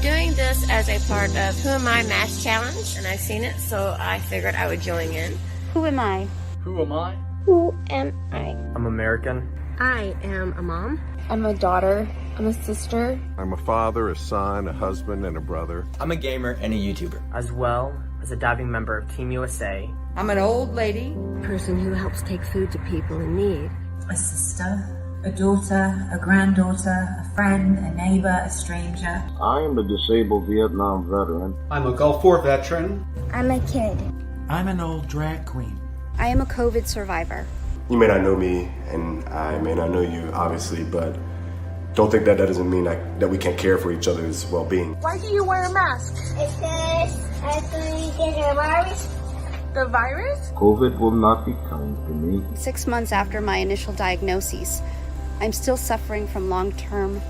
doing this as a part of Who Am I Mask Challenge, and I've seen it, so I figured I would join in. Who am I? Who am I? Who am I? I'm American. I am a mom. I'm a daughter. I'm a sister. I'm a father, a son, a husband, and a brother. I'm a gamer and a YouTuber. As well as a diving member of Team USA. I'm an old lady. Person who helps take food to people in need. A sister, a daughter, a granddaughter, a friend, a neighbor, a stranger. I am a disabled Vietnam veteran. I'm a Gulf War veteran. I'm a kid. I'm an old drag queen. I am a COVID survivor. You may not know me, and I may not know you, obviously, but don't think that doesn't mean that we can't care for each other's well-being. Why do you wear a mask? Because I think you get a virus. The virus? COVID will not be kind to me. 6 months after my initial diagnosis, I'm still suffering from long-term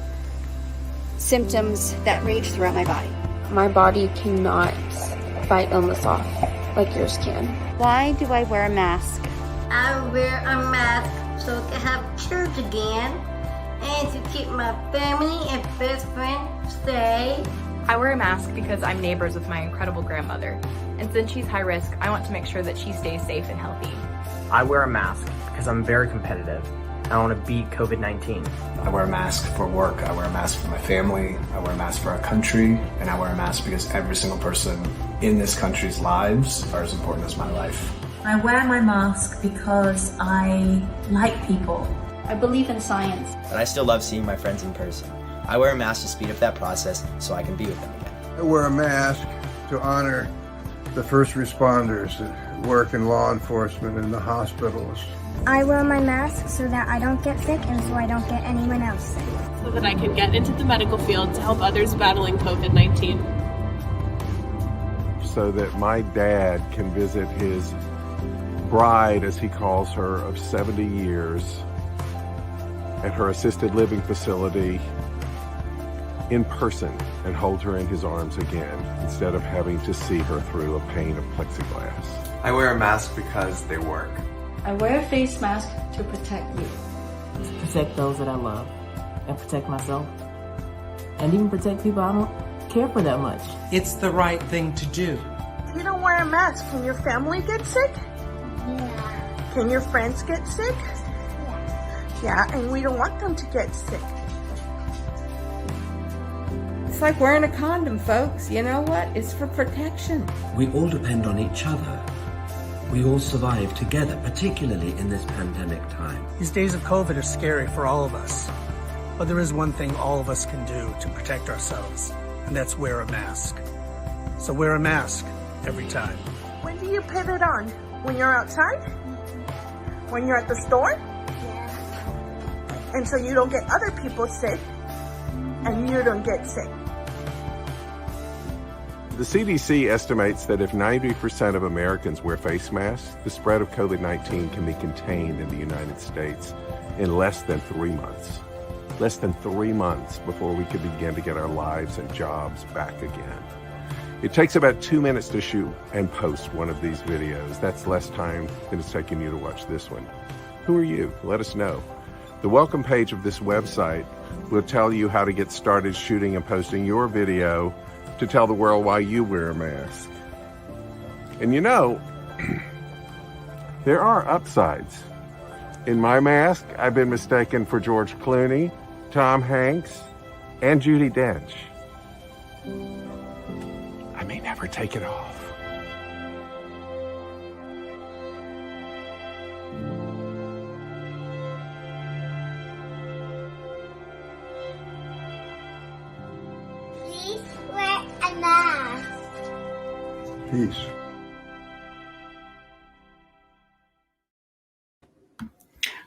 symptoms that rage throughout my body. My body cannot fight illness off like yours can. Why do I wear a mask? I wear a mask so I can have church again and to keep my family and best friend safe. I wear a mask because I'm neighbors with my incredible grandmother, and since she's high risk, I want to make sure that she stays safe and healthy. I wear a mask because I'm very competitive. I want to beat COVID-19. I wear a mask for work. I wear a mask for my family. I wear a mask for our country. And I wear a mask because every single person in this country's lives are as important as my life. I wear my mask because I like people. I believe in science. But I still love seeing my friends in person. I wear a mask to speed up that process so I can be with them again. I wear a mask to honor the first responders that work in law enforcement and the hospitals. I wear my mask so that I don't get sick and so I don't get anyone else sick. So that I can get into the medical field to help others battling COVID-19. So that my dad can visit his bride, as he calls her, of 70 years at her assisted living facility in person and hold her in his arms again instead of having to see her through a pane of plexiglass. I wear a mask because they work. I wear a face mask to protect you. To protect those that I love and protect myself. And even protect people I don't care for that much. It's the right thing to do. If you don't wear a mask, can your family get sick? Yeah. Can your friends get sick? Yeah, and we don't want them to get sick. It's like wearing a condom, folks. You know what? It's for protection. We all depend on each other. We all survive together, particularly in this pandemic time. These days of COVID are scary for all of us. But there is one thing all of us can do to protect ourselves, and that's wear a mask. So wear a mask every time. When do you put it on? When you're outside? When you're at the store? Yeah. And so you don't get other people sick, and you don't get sick. The CDC estimates that if 90% of Americans wear face masks, the spread of COVID-19 can be contained in the United States in less than 3 months. Less than 3 months before we could begin to get our lives and jobs back again. It takes about 2 minutes to shoot and post one of these videos. That's less time than it's taking you to watch this one. Who are you? Let us know. The welcome page of this website will tell you how to get started shooting and posting your video to tell the world why you wear a mask. And you know, there are upsides. In my mask, I've been mistaken for George Clooney, Tom Hanks, and Judi Dench. I may never take it off. Please wear a mask. Peace.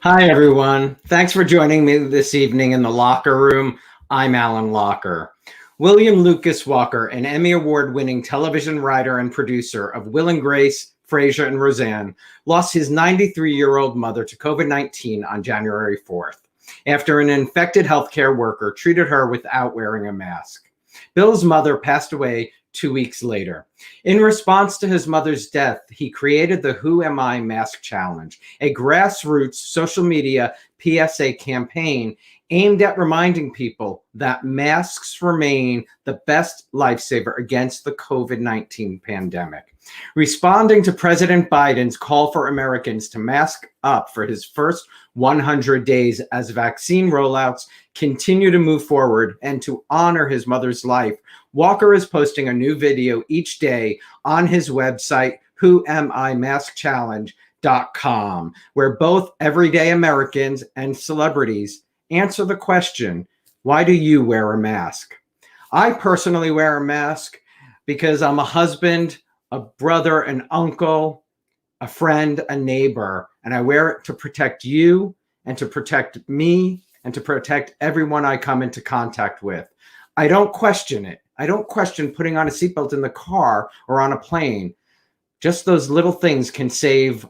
Hi, everyone. Thanks for joining me this evening in the Locker Room. I'm Alan Locker. William Lucas Walker, an Emmy Award-winning television writer and producer of Will and Grace, Frasier, and Roseanne, lost his 93-year-old mother to COVID-19 on January 4th, after an infected healthcare worker treated her without wearing a mask. Bill's mother passed away 2 weeks later. In response to his mother's death, he created the Who Am I Mask Challenge, a grassroots social media PSA campaign aimed at reminding people that masks remain the best lifesaver against the COVID-19 pandemic. Responding to President Biden's call for Americans to mask up for his first 100 days as vaccine rollouts continue to move forward and to honor his mother's life, Walker is posting a new video each day on his website, whoamimaskchallenge.com, where both everyday Americans and celebrities answer the question, why do you wear a mask? I personally wear a mask because I'm a husband, a brother, an uncle, a friend, a neighbor, and I wear it to protect you and to protect me and to protect everyone I come into contact with. I don't question it. I don't question putting on a seatbelt in the car or on a plane. Just those little things can save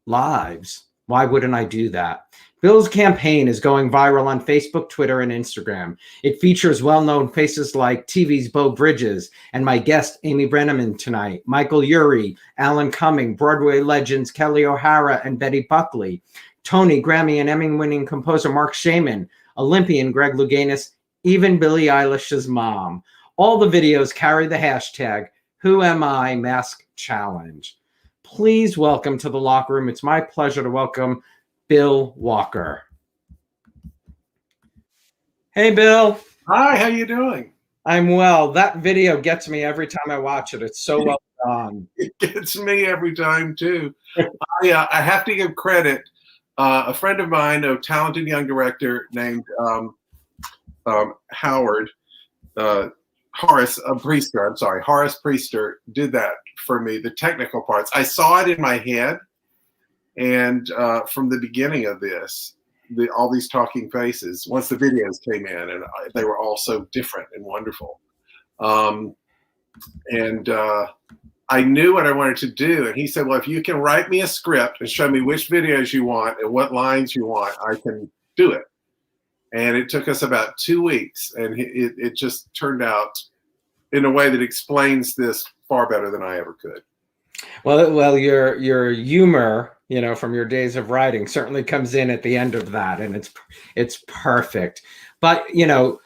lives. Why wouldn't I do that? Bill's campaign is going viral on Facebook, Twitter, and Instagram. It features well-known faces like TV's Beau Bridges and my guest, Amy Brenneman, tonight, Michael Urie, Alan Cumming, Broadway legends Kelly O'Hara and Betty Buckley, Tony, Grammy, and Emmy-winning composer Mark Shaman, Olympian Greg Louganis, even Billie Eilish's mom. All the videos carry the hashtag #WhoAmIMaskChallenge. Please welcome to the locker room. It's my pleasure to welcome Bill Walker. Hey, Bill. Hi, how you doing? I'm well. That video gets me every time I watch it. It's so well done. It gets me every time, too. I have to give credit. A friend of mine, a talented young director named Horace Priester, did that for me, the technical parts. I saw it in my head. And from the beginning of this, all these talking faces, once the videos came in, and they were all so different and wonderful. I knew what I wanted to do. And he said, well, if you can write me a script and show me which videos you want and what lines you want, I can do it. And it took us about 2 weeks. And it just turned out in a way that explains this far better than I ever could. Well, your humor, from your days of writing certainly comes in at the end of that, and it's perfect. But,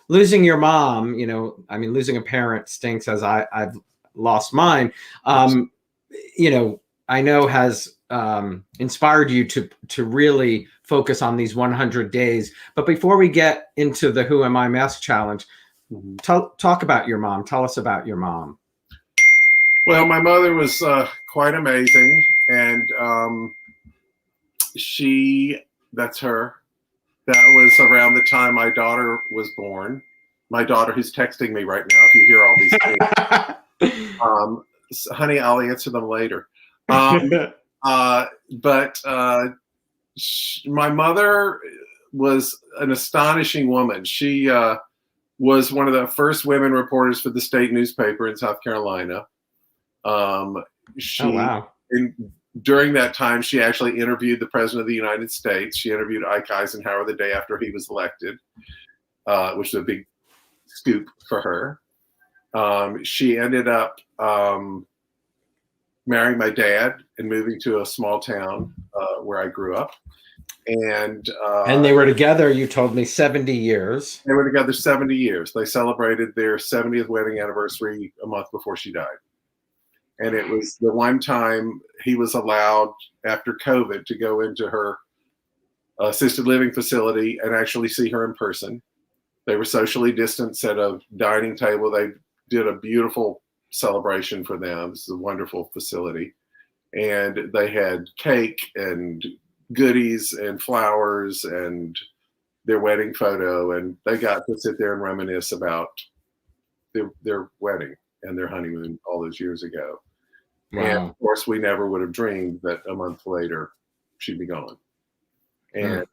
losing your mom, losing a parent stinks, as I've lost mine, I know has inspired you to really focus on these 100 days. But before we get into the Who Am I Mask Challenge, talk about your mom. Tell us about your mom. Well, my mother was quite amazing, and that's her. That was around the time my daughter was born. My daughter, who's texting me right now, if you hear all these things. Honey, I'll answer them later. My mother was an astonishing woman. She was one of the first women reporters for the state newspaper in South Carolina. Oh, wow. During that time, she actually interviewed the President of the United States. She interviewed Ike Eisenhower the day after he was elected, which was a big scoop for her. She ended up marrying my dad and moving to a small town where I grew up. And they were together, you told me, 70 years. They were together 70 years. They celebrated their 70th wedding anniversary a month before she died. And it was the one time he was allowed, after COVID, to go into her assisted living facility and actually see her in person. They were socially distanced at a dining table. They did a beautiful celebration for them. It's a wonderful facility. And they had cake and goodies and flowers and their wedding photo. And they got to sit there and reminisce about their wedding and their honeymoon all those years ago. Wow. And of course, we never would have dreamed that a month later she'd be gone. And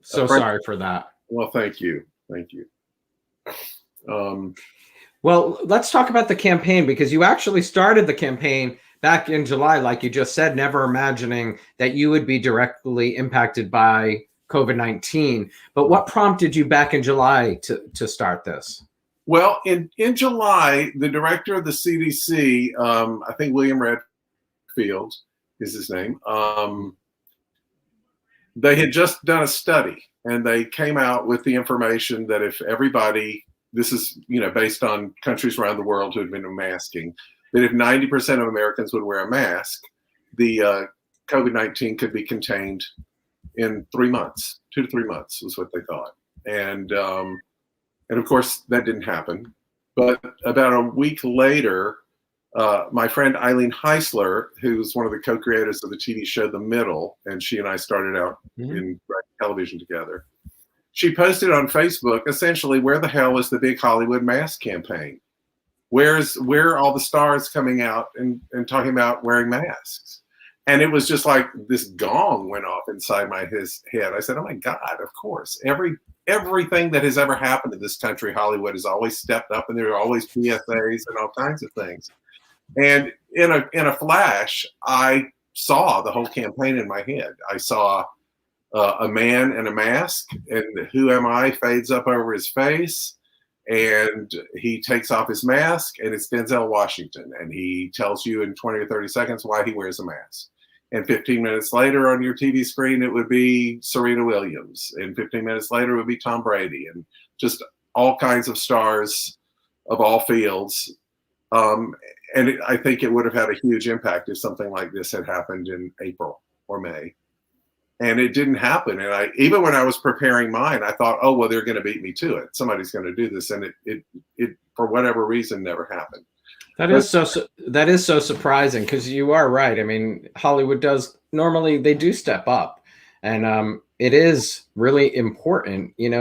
sorry for that. Well, thank you. Well, let's talk about the campaign, because you actually started the campaign back in July, like you just said, never imagining that you would be directly impacted by COVID-19. But what prompted you back in July to start this? Well, in July, the director of the CDC, I think William Redfield is his name, they had just done a study, and they came out with the information that if everybody, this is based on countries around the world who had been masking, that if 90% of Americans would wear a mask, the COVID-19 could be contained in 3 months. 2 to 3 months was what they thought. And of course, that didn't happen. But about a week later, my friend Eileen Heisler, who's one of the co-creators of the TV show The Middle, and she and I started out in television together, she posted on Facebook, essentially, where the hell is the big Hollywood mask campaign? Where are all the stars coming out and talking about wearing masks? And it was just like this gong went off inside my head. I said, oh my God, of course. Everything that has ever happened in this country, Hollywood has always stepped up, and there are always PSAs and all kinds of things. And in a flash, I saw the whole campaign in my head. I saw a man in a mask, and "Who am I?" fades up over his face, and he takes off his mask, and it's Denzel Washington, and he tells you in 20 or 30 seconds why he wears a mask. And 15 minutes later on your TV screen, it would be Serena Williams. And 15 minutes later, it would be Tom Brady, and just all kinds of stars of all fields. And I think it would have had a huge impact if something like this had happened in April or May. And it didn't happen. And even when I was preparing mine, I thought, oh, well, they're going to beat me to it. Somebody's going to do this. And it for whatever reason, never happened. That is so surprising, because you are right. I mean, Hollywood normally they do step up, and it is really important. I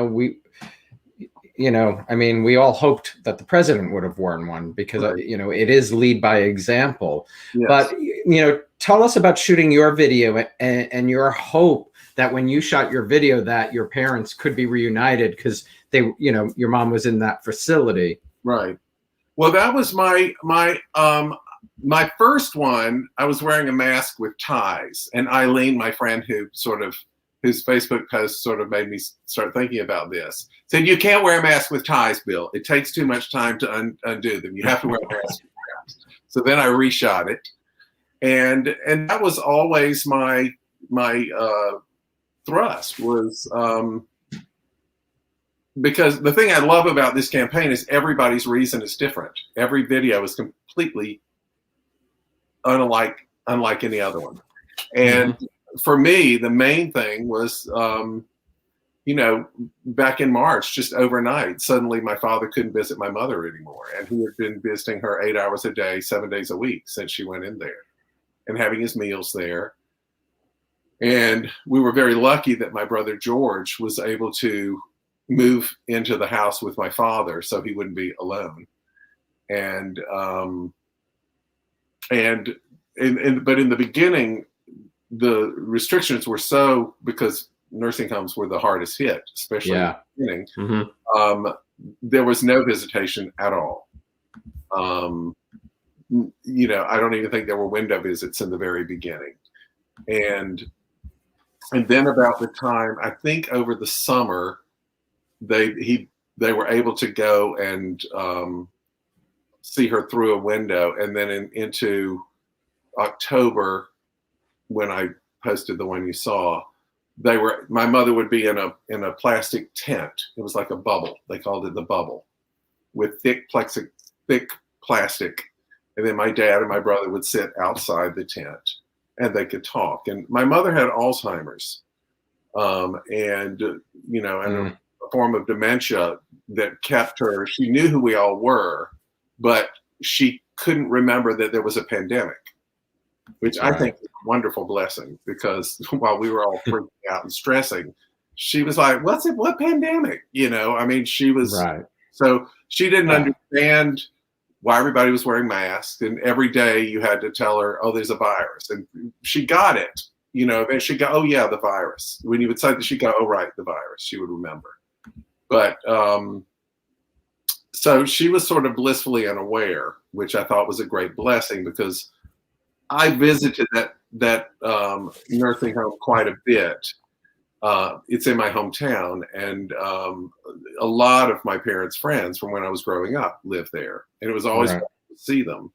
mean, we all hoped that the president would have worn one, because it is lead by example. Yes. But tell us about shooting your video and your hope that when you shot your video that your parents could be reunited, because your mom was in that facility. Right. Well, that was my first one. I was wearing a mask with ties, and Eileen, my friend, whose Facebook post sort of made me start thinking about this, said, "You can't wear a mask with ties, Bill. It takes too much time to undo them. You have to wear a mask with ties." So then I reshot it, and that was always my thrust was. Because the thing I love about this campaign is everybody's reason is different. Every video is completely unlike any other one. And for me, the main thing was, back in March, just overnight, suddenly my father couldn't visit my mother anymore. And he had been visiting her 8 hours a day, 7 days a week since she went in there, and having his meals there. And we were very lucky that my brother George was able to move into the house with my father so he wouldn't be alone. But in the beginning, the restrictions were because nursing homes were the hardest hit, especially in the beginning. There was no visitation at all. I don't even think there were window visits in the very beginning. And then about the time, I think over the summer, they were able to go and see her through a window, and then into October, when I posted the one you saw, my mother would be in a plastic tent. It was like a bubble. They called it the bubble, with thick plastic, and then my dad and my brother would sit outside the tent, and they could talk. And my mother had Alzheimer's, and a form of dementia that kept her. She knew who we all were, but she couldn't remember that there was a pandemic, which I think is a wonderful blessing, because while we were all freaking out and stressing, she was like, what pandemic? She was, so she didn't understand why everybody was wearing masks, and every day you had to tell her, oh, there's a virus. And she got it, then she'd go, oh yeah, the virus. When you would say that, she'd go, oh right, the virus, she would remember. But so she was sort of blissfully unaware, which I thought was a great blessing, because I visited that nursing home quite a bit It's in my hometown, and a lot of my parents' friends from when I was growing up lived there, and it was always Right. fun to see them.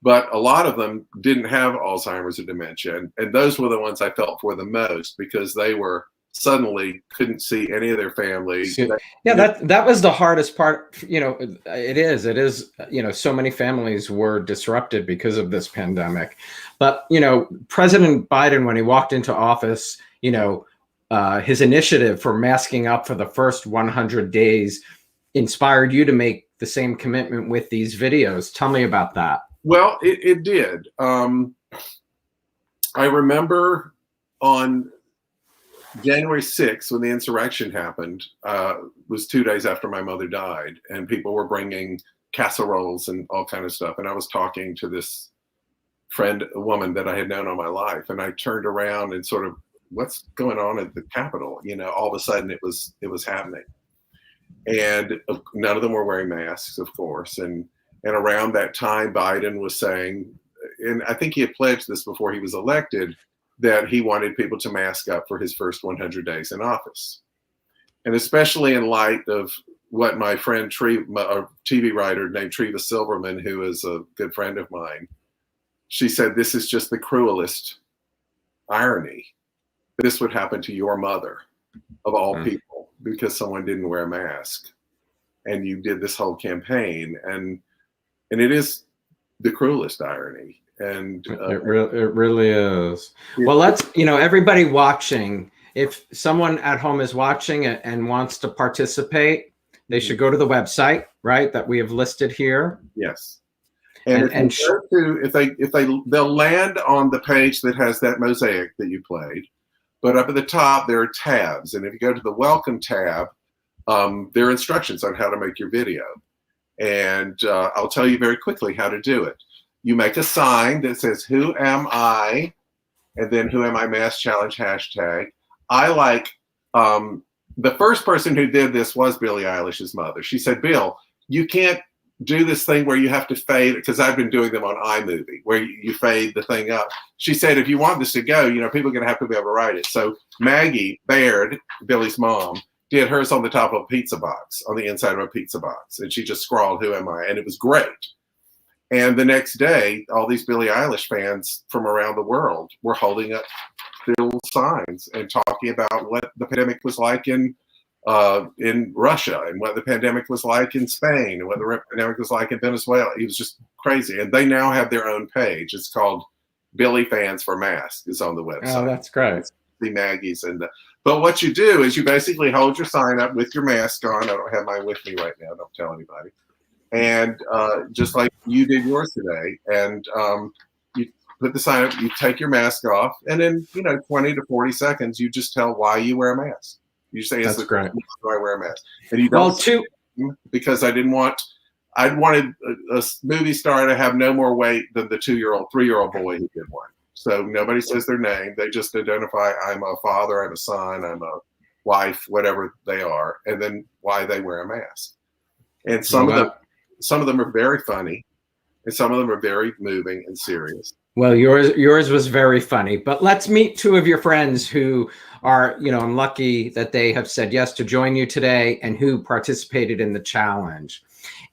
But a lot of them didn't have Alzheimer's or dementia, and those were the ones I felt for the most, because they were suddenly couldn't see any of their family. Yeah, that was the hardest part. You know, it is, you know, so many families were disrupted because of this pandemic. But, you know, President Biden, when he walked into office, you know, his initiative for masking up for the first 100 days inspired you to make the same commitment with these videos. Tell me about that. Well, it did. I remember on January 6th, when the insurrection happened, was 2 days after my mother died, and people were bringing casseroles and all kind of stuff. And I was talking to this friend, a woman that I had known all my life, and I turned around and sort of, what's going on at the Capitol? You know, all of a sudden it was happening, and none of them were wearing masks, of course. And around that time, Biden was saying, and I think he had pledged this before he was elected, that he wanted people to mask up for his first 100 days in office. And especially in light of what my friend, a TV writer named Treva Silverman, who is a good friend of mine, she said, this is just the cruelest irony. This would happen to your mother, of all people, because someone didn't wear a mask. And you did this whole campaign. And it is the cruelest irony. And It really is. Well, let's, you know, everybody watching, if someone at home is watching it and wants to participate, they should go to the website, right, that we have listed here. Yes. And they'll land on the page that has that mosaic that you played, but up at the top there are tabs, and if you go to the welcome tab, there are instructions on how to make your video, and I'll tell you very quickly how to do it. You make a sign that says, who am I? And then who am I mask challenge hashtag. I like, the first person who did this was Billie Eilish's mother. She said, Bill, you can't do this thing where you have to fade, because I've been doing them on iMovie, where you fade the thing up. She said, if you want this to go, you know, people are going to have to be able to write it. So Maggie Baird, Billie's mom, did hers on the top of a pizza box, on the inside of a pizza box. And she just scrawled, who am I? And it was great. And the next day, all these Billie Eilish fans from around the world were holding up their little signs and talking about what the pandemic was like in Russia, and what the pandemic was like in Spain, and what the pandemic was like in Venezuela. It was just crazy. And they now have their own page. It's called Billie Fans for Masks. It's on the website. Oh, that's great. The Maggies but what you do is you basically hold your sign up with your mask on. I don't have mine with me right now. Don't tell anybody. And just like you did yours today, and you put the sign up, you take your mask off, and in 20 to 40 seconds, you just tell why you wear a mask. You say, "That's great. Why I wear a mask?" And you don't because I wanted a movie star to have no more weight than the 3-year-old boy who did one. So nobody says their name; they just identify, I'm a father, I'm a son, I'm a wife, whatever they are, and then why they wear a mask. And some of them are very funny, and some of them are very moving and serious. Well, yours was very funny, but let's meet two of your friends who are, I'm lucky that they have said yes to join you today and who participated in the challenge.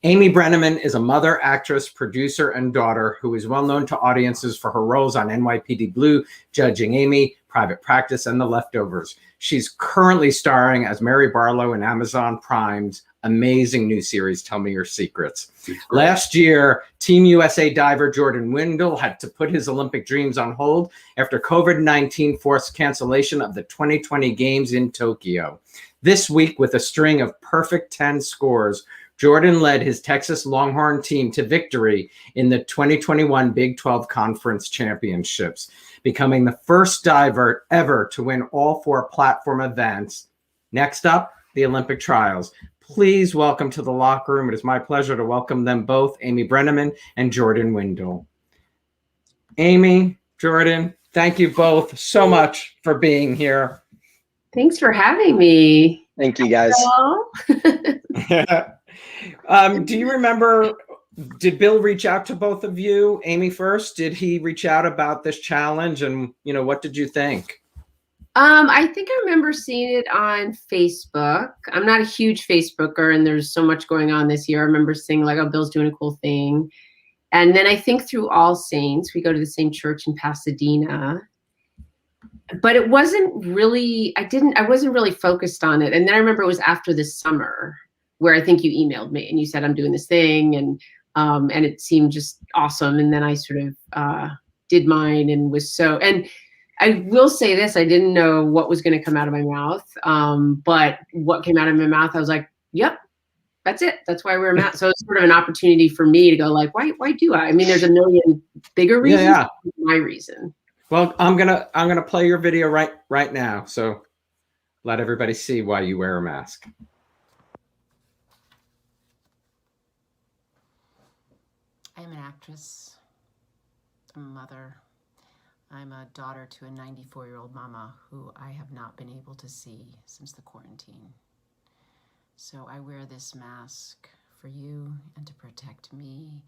Amy Brenneman is a mother, actress, producer, and daughter who is well known to audiences for her roles on NYPD Blue, Judging Amy, Private Practice, and The Leftovers. She's currently starring as Mary Barlow in Amazon Prime's amazing new series, Tell Me Your Secrets. Last year, Team USA diver Jordan Windle had to put his Olympic dreams on hold after COVID-19 forced cancellation of the 2020 Games in Tokyo. This week, with a string of perfect 10 scores, Jordan led his Texas Longhorn team to victory in the 2021 Big 12 Conference Championships, becoming the first diver ever to win all 4 platform events. Next up, the Olympic trials. Please welcome to the locker room. It is my pleasure to welcome them both, Amy Brenneman and Jordan Windle. Amy, Jordan, thank you both so much for being here. Thanks for having me. Thank you, guys. Do you remember, did Bill reach out to both of you? Amy first, did he reach out about this challenge, and what did you think? I think I remember seeing it on Facebook. I'm not a huge Facebooker, and there's so much going on this year. I remember seeing like, oh, Bill's doing a cool thing. And then I think through All Saints, we go to the same church in Pasadena. But it wasn't really, I wasn't really focused on it. And then I remember it was after the summer where I think you emailed me and you said, I'm doing this thing. And it seemed just awesome. And then I sort of did mine and was so, and I will say this, I didn't know what was going to come out of my mouth. But what came out of my mouth, I was like, yep, that's it. That's why we're a mask. So it's sort of an opportunity for me to go like, why do I? I mean, there's a million bigger reasons. Yeah. My reason. Well, I'm gonna play your video right now. So let everybody see why you wear a mask. I am an actress. I'm a mother. I'm a daughter to a 94-year-old mama who I have not been able to see since the quarantine. So I wear this mask for you and to protect me,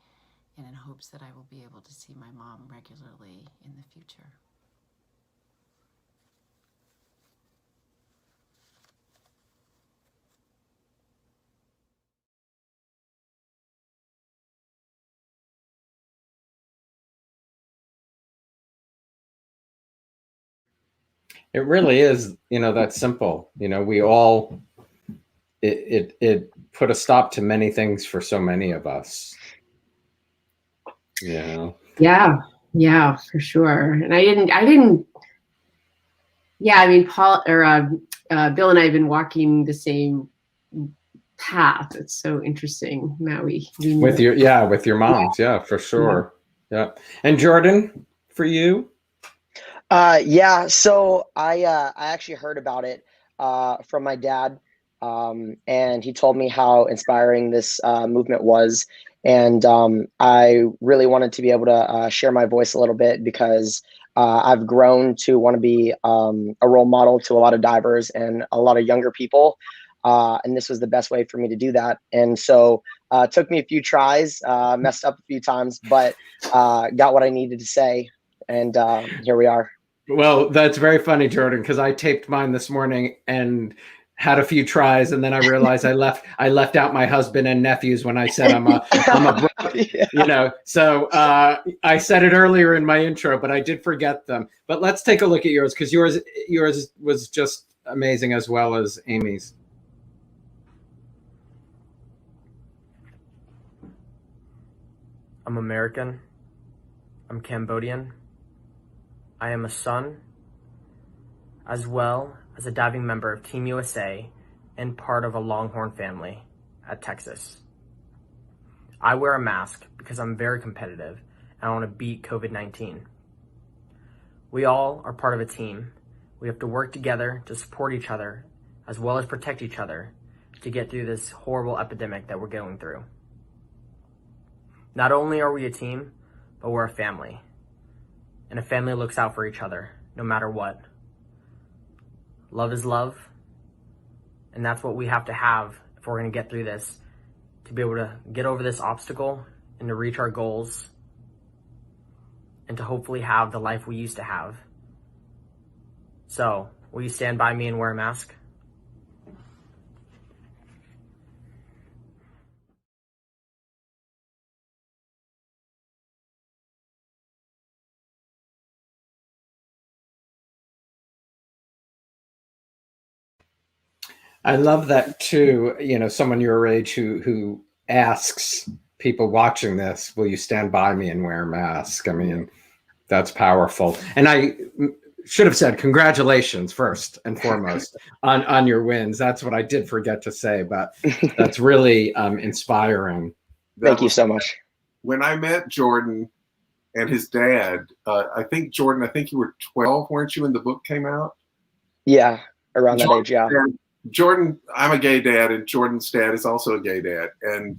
and in hopes that I will be able to see my mom regularly in the future. It really is, that simple. We all, it put a stop to many things for so many of us. Yeah, for sure. And I didn't. Yeah, I mean, Paul or Bill and I have been walking the same path. It's so interesting. Now we with your moms, yeah, for sure. Yeah. And Jordan, for you? So I actually heard about it from my dad, and he told me how inspiring this movement was. And I really wanted to be able to share my voice a little bit because I've grown to want to be a role model to a lot of divers and a lot of younger people. And this was the best way for me to do that. And so it took me a few tries, messed up a few times, but got what I needed to say. And here we are. Well, that's very funny, Jordan, because I taped mine this morning and had a few tries, and then I realized I left out my husband and nephews when I said I'm a yeah. So I said it earlier in my intro, but I did forget them. But let's take a look at yours, because yours was just amazing, as well as Amy's. I'm American. I'm Cambodian. I am a son, as well as a diving member of Team USA and part of a Longhorn family at Texas. I wear a mask because I'm very competitive and I want to beat COVID-19. We all are part of a team. We have to work together to support each other as well as protect each other to get through this horrible epidemic that we're going through. Not only are we a team, but we're a family. And a family looks out for each other, no matter what. Love is love. And that's what we have to have if we're going to get through this, to be able to get over this obstacle and to reach our goals and to hopefully have the life we used to have. So, will you stand by me and wear a mask? I love that too. Someone your age who asks people watching this, will you stand by me and wear a mask? I mean, that's powerful. And I should have said congratulations first and foremost on your wins. That's what I did forget to say, but that's really inspiring. Thank you so much. When I met Jordan and his dad, I think you were 12, weren't you, when the book came out? Yeah, around that age, yeah. Jordan, I'm a gay dad, and Jordan's dad is also a gay dad. And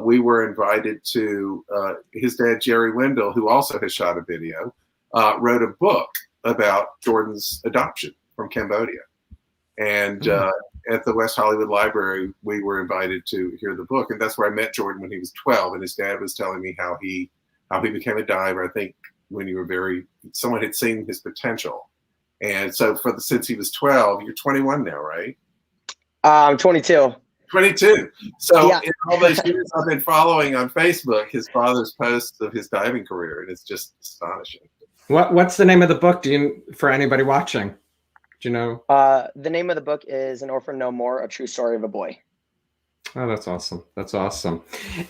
we were invited to, his dad, Jerry Wendell, who also has shot a video, wrote a book about Jordan's adoption from Cambodia. And at the West Hollywood Library, we were invited to hear the book. And that's where I met Jordan when he was 12. And his dad was telling me how he became a diver. I think when you were someone had seen his potential And so since he was 12, you're 21 now, right? I'm 22. 22. So Yeah. in all those years I've been following on Facebook his father's posts of his diving career, and it's just astonishing. What's the name of the book? For anybody watching? Do you know? The name of the book is An Orphan No More: A True Story of a Boy. Oh, that's awesome. That's awesome.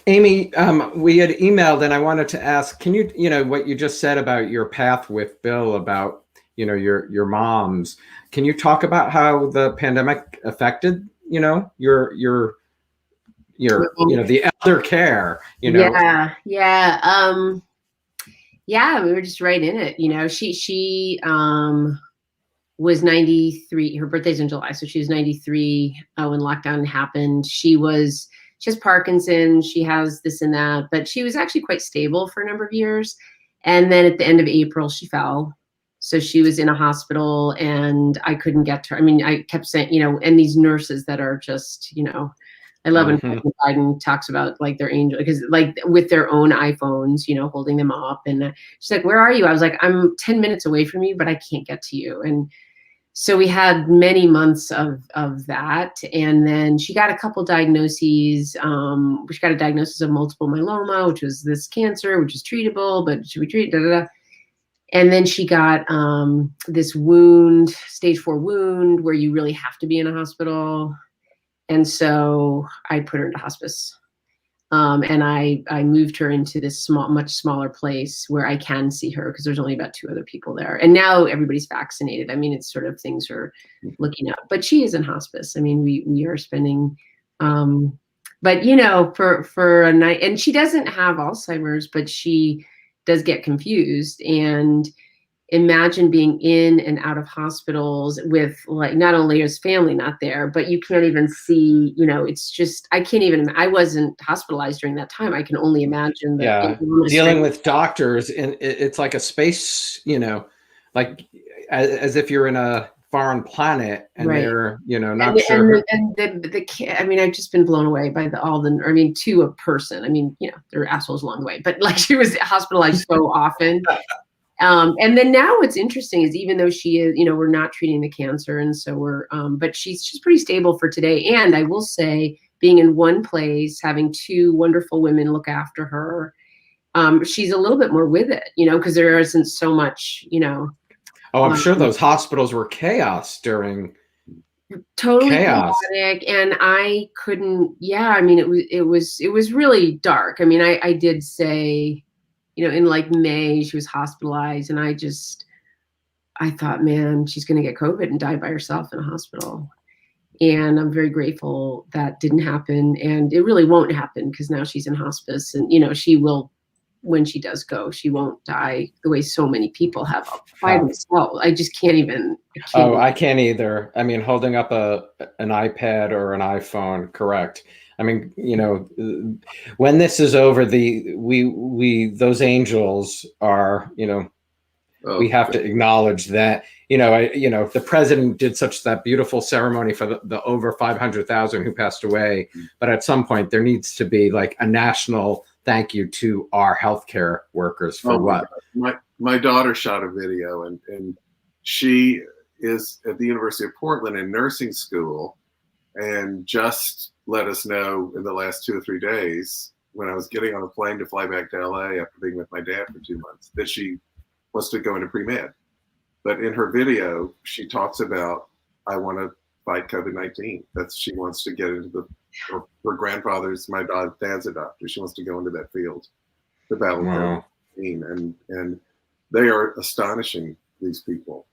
Amy, we had emailed and I wanted to ask, can you, what you just said about your path with Bill, about, your moms, can you talk about how the pandemic affected, your the elder care, Yeah. Yeah. We were just right in it. She was 93. Her birthday's in July, so she was 93 when lockdown happened. She has Parkinson's. She has this and that, but she was actually quite stable for a number of years. And then at the end of April, she fell. So she was in a hospital, and I couldn't get to her. I mean, I kept saying, and these nurses that are just, I love when President Biden talks about like their angel, because like with their own iPhones, holding them up. And she's like, "Where are you?" I was like, "I'm 10 minutes away from you, but I can't get to you." And so we had many months of that. And then she got a couple diagnoses. She got a diagnosis of multiple myeloma, which was this cancer, which is treatable, but should we treat it? And then she got this wound, stage 4 wound, where you really have to be in a hospital. And so I put her into hospice. And I moved her into this much smaller place where I can see her, because there's only about 2 other people there. And now everybody's vaccinated. I mean, it's sort of things are looking up. But she is in hospice. I mean, we are spending, but for a night, and she doesn't have Alzheimer's, but she does get confused. And imagine being in and out of hospitals with, like, not only is family not there, but you can't even see, it's just, I can't even, I wasn't hospitalized during that time. I can only imagine that. Dealing with doctors, and it's like a space, like as if you're in a foreign planet, and they're, not sure. I mean, I've just been blown away by to a person. I mean, they're assholes along the way, but like, she was hospitalized so often. And then now what's interesting is, even though she is, we're not treating the cancer, and so we're, but she's pretty stable for today. And I will say, being in one place, having 2 wonderful women look after her, she's a little bit more with it, because there isn't so much, Oh, I'm sure those hospitals were chaos during. Totally chaos. Chaotic, and I couldn't. Yeah, I mean, it was really dark. I mean, I did say, in like May, she was hospitalized, and I thought, man, she's going to get COVID and die by herself in a hospital. And I'm very grateful that didn't happen, and it really won't happen, because now she's in hospice, and she will. When she does go, she won't die the way so many people have by themselves. I just can't even. I can't either. I mean, holding up an iPad or an iPhone, correct. I mean, when this is over, those angels are, we have to acknowledge that, the president did that beautiful ceremony for the over 500,000 who passed away. But at some point there needs to be like a national thank you to our healthcare workers for what? My daughter shot a video, and she is at the University of Portland in nursing school, and just let us know in the last 2 or 3 days, when I was getting on a plane to fly back to LA after being with my dad for 2 months, that she wants to go into pre-med. But in her video, she talks about, I want to fight COVID-19. She wants to get into her grandfather's, my dad's a doctor. She wants to go into that field, the battle with COVID-19. And they are astonishing, these people.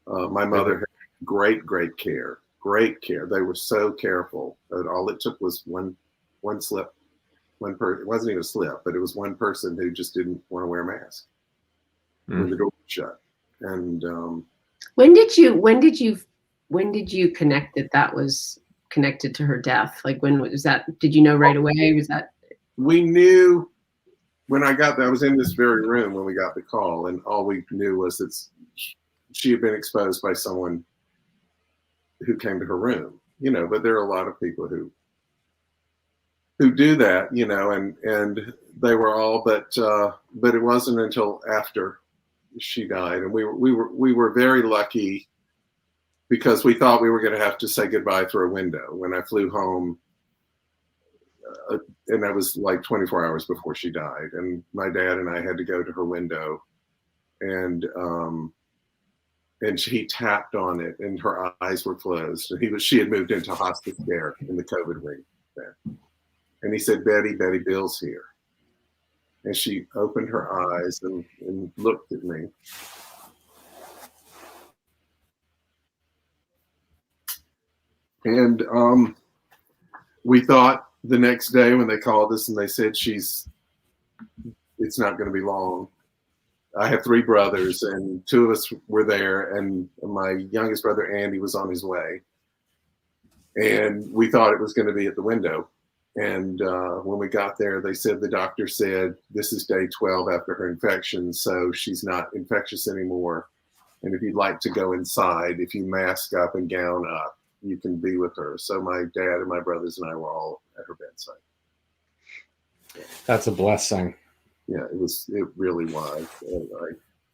My mother had great care. They were so careful that all it took was one slip. One person, it wasn't even a slip, but it was one person who just didn't want to wear a mask when the door was shut. And when did you connect that was connected to her death? Like, when was that? Did you know right away? Was that? We knew when I got there. I was in this very room when we got the call, and all we knew was that she had been exposed by someone who came to her room, but there are a lot of people who do that, and they were all, but it wasn't until after she died, and we were very lucky because we thought we were going to have to say goodbye through a window when I flew home. And that was like 24 hours before she died. And my dad and I had to go to her window, and he tapped on it, and her eyes were closed. And she had moved into hospice care in the COVID wing there. And he said, Betty, Bill's here. And she opened her eyes and looked at me. And we thought the next day when they called us and they said it's not going to be long. I have 3 brothers, and 2 of us were there, and my youngest brother Andy was on his way. And we thought it was going to be at the window. And when we got there, they said, the doctor said, this is day 12 after her infection, so she's not infectious anymore. And if you'd like to go inside, if you mask up and gown up, you can be with her. So my dad and my brothers and I were all at her bedside. That's a blessing. Yeah, it really was. It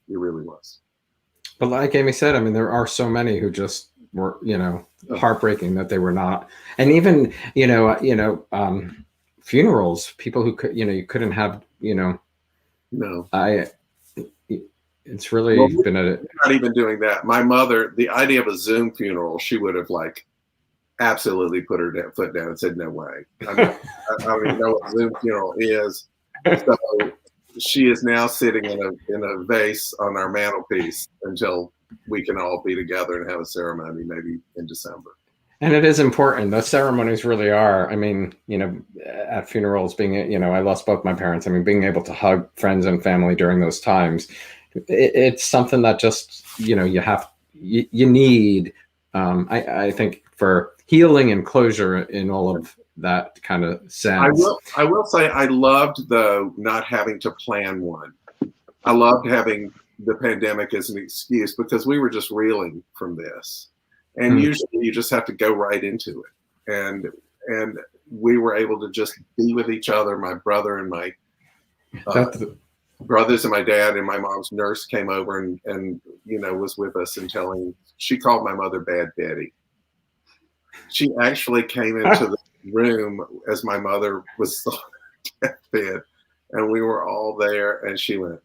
really was. But like Amy said, I mean, there are so many who just were, heartbreaking that they were not. And even, funerals, people who could, you couldn't have, No. It's really been not even doing that. My mother, the idea of a Zoom funeral, she would have absolutely put her foot down and said, no way. I don't even know what a Zoom funeral is. So she is now sitting in a vase on our mantelpiece until we can all be together and have a ceremony maybe in December. And it is important. The ceremonies really are. I mean, at funerals, being, I lost both my parents. I mean, being able to hug friends and family during those times, it's something that just, you need, I think, for healing and closure in all of that kind of sense. I will say I loved, though, not having to plan one. I loved having the pandemic as an excuse because we were just reeling from this. And usually you just have to go right into it. And we were able to just be with each other. My brother and my brothers and my dad and my mom's nurse came over and was with us and she called my mother Bad Betty. She actually came into the room as my mother was on her deathbed, and we were all there, and she went,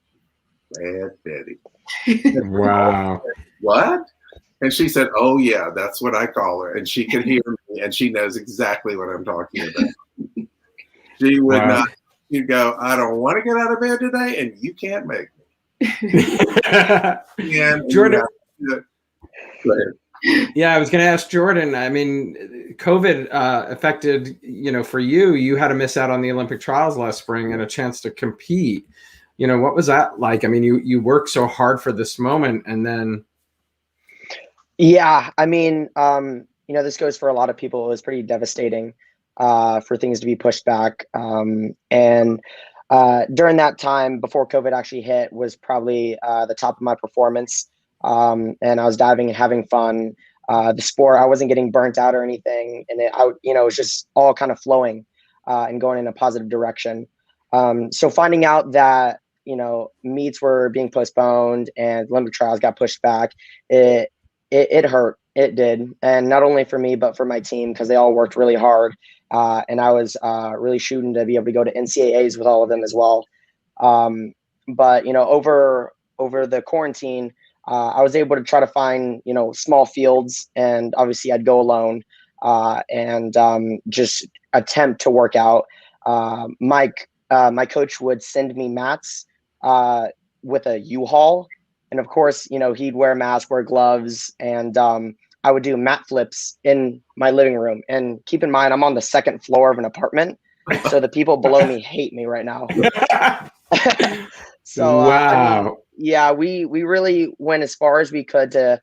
Bad Betty. Wow. What? And she said, oh yeah, that's what I call her. And she could hear me, and she knows exactly what I'm talking about. She would not. You'd go, I don't want to get out of bed today, and you can't make me. And Jordan. Go ahead. Yeah, I was going to ask Jordan. I mean, COVID affected, for you had to miss out on the Olympic trials last spring and a chance to compete. What was that like? I mean, you worked so hard for this moment, and then. Yeah, I mean, this goes for a lot of people. It was pretty devastating for things to be pushed back. And during that time, before COVID actually hit, was probably the top of my performance. And I was diving and having fun. The sport, I wasn't getting burnt out or anything. And it was just all kind of flowing and going in a positive direction. So finding out that, meets were being postponed and Olympic trials got pushed back, it hurt. It did. And not only for me, but for my team, because they all worked really hard. And I was really shooting to be able to go to NCAAs with all of them as well. But, over the quarantine, I was able to try to find, small fields, and obviously I'd go alone and just attempt to work out. My coach would send me mats with a U-Haul. And of course, he'd wear a mask, wear gloves, and I would do mat flips in my living room. And keep in mind, I'm on the 2nd floor of an apartment, so the people below me hate me right now. So, wow. We really went as far as we could to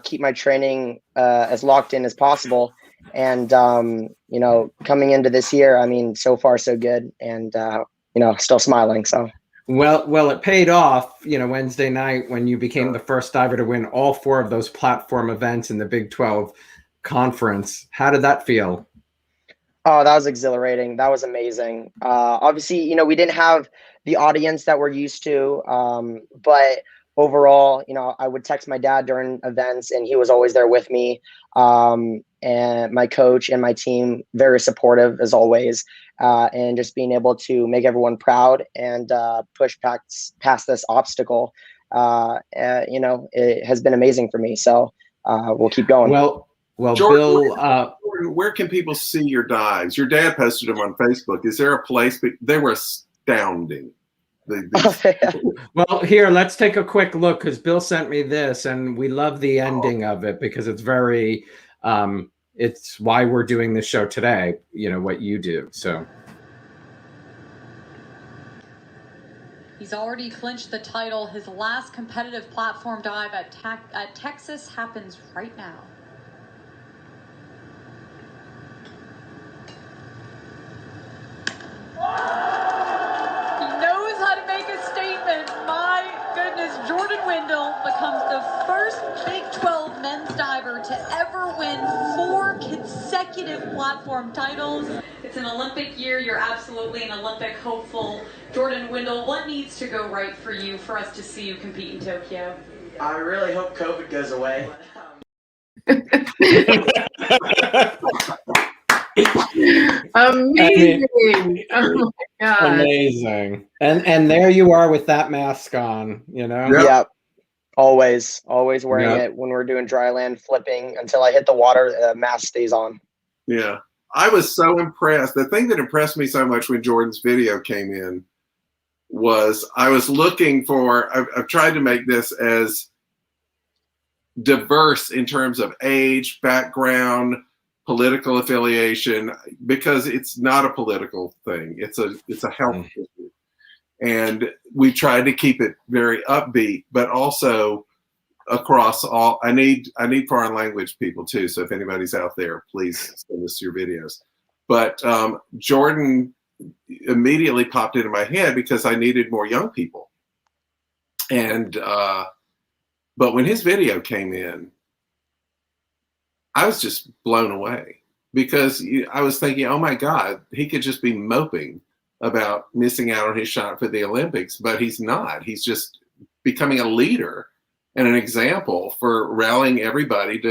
keep my training as locked in as possible. And, coming into this year, I mean, so far so good, and, still smiling. So. Well, it paid off, Wednesday night when you became the first diver to win all 4 of those platform events in the Big 12 conference. How did that feel? Oh, that was exhilarating. That was amazing. Obviously, we didn't have the audience that we're used to, but overall, you know, I would text my dad during events and he was always there with me. And my coach and my team, very supportive as always. And just being able to make everyone proud and push past this obstacle, you know, it has been amazing for me. So we'll keep going. Well, Jordan, Bill, where can people see your dives? Your dad posted them on Facebook. Is there a place? They were astounding. Well, here, let's take a quick look because Bill sent me this and we love the ending of it because it's very, it's why we're doing this show today, you know, what you do. So. He's already clinched the title. His last competitive platform dive at Texas happens right now. Jordan Windle becomes the first Big 12 men's diver to ever win 4 consecutive platform titles. It's an Olympic year. You're absolutely an Olympic hopeful. Jordan Windle, what needs to go right for you for us to see you compete in Tokyo? I really hope COVID goes away. Amazing. Oh my God. Amazing. And there you are with that mask on, you know? Yep. Always wearing it when we're doing dry land flipping until I hit the water, the mask stays on. Yeah. I was so impressed. The thing that impressed me so much when Jordan's video came in was I was looking for, I've tried to make this as diverse in terms of age, background, political affiliation, because it's not a political thing. It's a health issue. And we tried to keep it very upbeat, but also across all, I need foreign language people too. So if anybody's out there, please send us your videos. But Jordan immediately popped into my head because I needed more young people. And, but when his video came in, I was just blown away because I was thinking, oh my God, he could just be moping about missing out on his shot for the Olympics, but he's not. He's just becoming a leader and an example for rallying everybody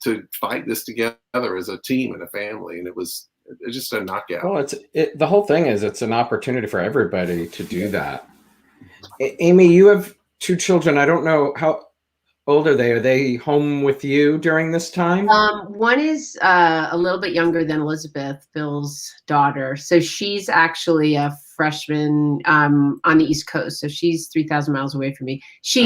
to fight this together as a team and a family. And it was just a knockout. Well, the whole thing is it's an opportunity for everybody to do that. Amy, you have 2 children. I don't know how old are they? Are they home with you during this time? One is a little bit younger than Elizabeth, Bill's daughter. So she's actually a freshman on the East Coast. So she's 3,000 miles away from me. It's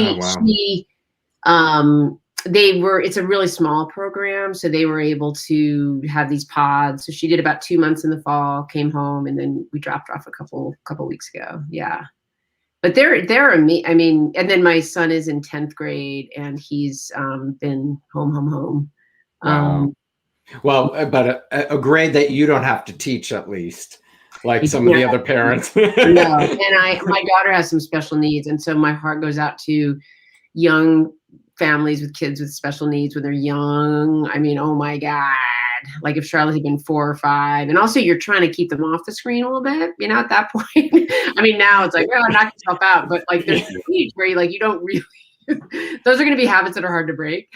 a really small program. So they were able to have these pods. So she did about 2 months in the fall, came home, and then we dropped off a couple weeks ago. Yeah. But they're amazing. I mean, and then my son is in 10th grade and he's been home. Well, but a grade that you don't have to teach at least, like some of the other parents. No, and my daughter has some special needs. And so my heart goes out to young families with kids with special needs when they're young. I mean, oh my God. Like if Charlotte had been 4 or 5, and also you're trying to keep them off the screen a little bit, you know, at that point. I mean, now it's like, oh, knock yourself out. But like there's a age where you like, you don't really, those are going to be habits that are hard to break.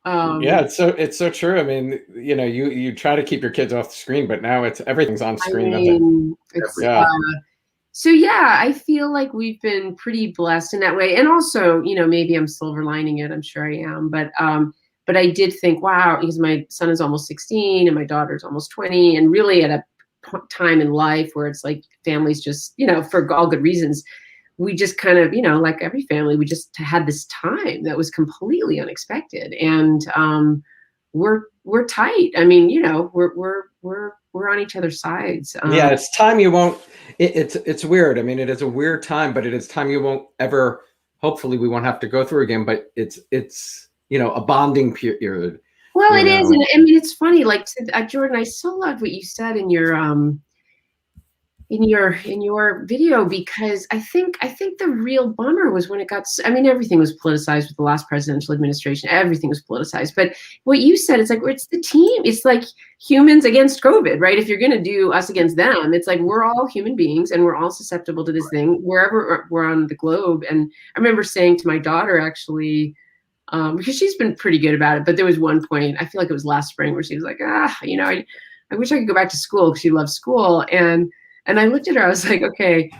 Yeah, it's so true. I mean, you know, you try to keep your kids off the screen, but now everything's on screen. So yeah, I feel like we've been pretty blessed in that way. And also, you know, maybe I'm silver lining it. I'm sure I am. But I did think, wow, because my son is almost 16 and my daughter's almost 20, and really at a time in life where it's like families just, you know, for all good reasons, we just kind of, you know, like every family, we just had this time that was completely unexpected, and we're tight. I mean, you know, we're on each other's sides. Yeah, it's time you won't. It's weird. I mean, it is a weird time, but it is time you won't ever. Hopefully, we won't have to go through again. But it's. You know, a bonding period. Well, it is. And I mean, it's funny, like Jordan, I so loved what you said in your, in your video, because I think the real bummer was when it got, I mean, everything was politicized with the last presidential administration. Everything was politicized. But what you said, it's like, it's the team. It's like humans against COVID, right? If you're going to do us against them, it's like we're all human beings and we're all susceptible to this thing wherever we're on the globe. And I remember saying to my daughter, actually, because she's been pretty good about it, but there was one point, I feel like it was last spring, where she was like, you know, I wish I could go back to school, because she loves school. And I looked at her, I was like, okay,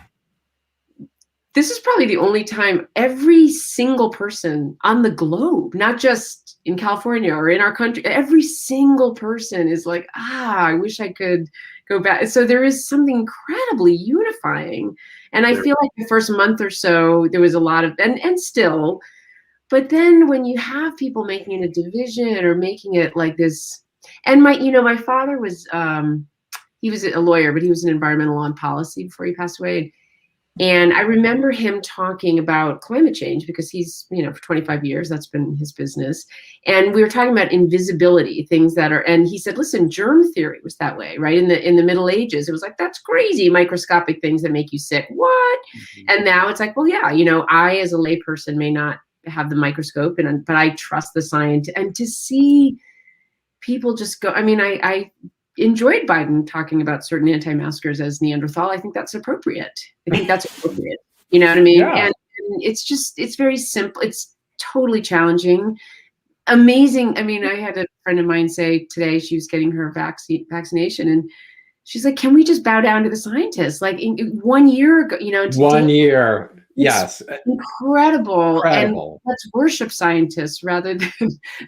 this is probably the only time every single person on the globe, not just in California or in our country, every single person is like, I wish I could go back. So there is something incredibly unifying. And I feel like the first month or so, there was a lot of, and still, but then when you have people making it a division or making it like this, and my father was, he was a lawyer, but he was in environmental law and policy before he passed away. And I remember him talking about climate change, because he's, for 25 years, that's been his business. And we were talking about invisibility, things that are, and he said, listen, germ theory was that way, right? In the Middle Ages, it was like, that's crazy, microscopic things that make you sick. What? Mm-hmm. And now it's like, well, yeah, I, as a layperson, may not have the microscope, but I trust the science. And to see people just go, I mean, I enjoyed Biden talking about certain anti-maskers as Neanderthal. I think that's appropriate. I think that's appropriate. You know what I mean? Yeah. And it's very simple. It's totally challenging. Amazing. I mean, I had a friend of mine say today she was getting her vaccination, and she's like, can we just bow down to the scientists? Like 1 year ago, 1 year. Yes. Incredible. And let's worship scientists rather than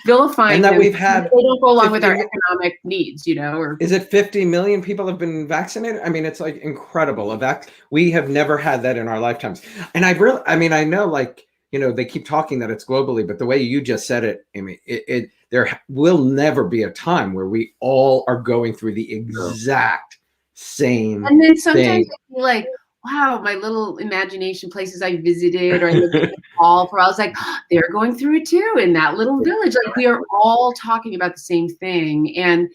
vilifying and that them. We've had, they don't go along with our economic needs, or is it 50 million people have been vaccinated? I mean, it's like incredible. We have never had that in our lifetimes. And I know, like, they keep talking that it's globally, but the way you just said it, Amy, there will never be a time where we all are going through the exact same And then sometimes thing. I feel like, wow, my little imagination places I visited, or I lived in the hall, where I was like, they're going through it too in that little village. Like, we are all talking about the same thing. And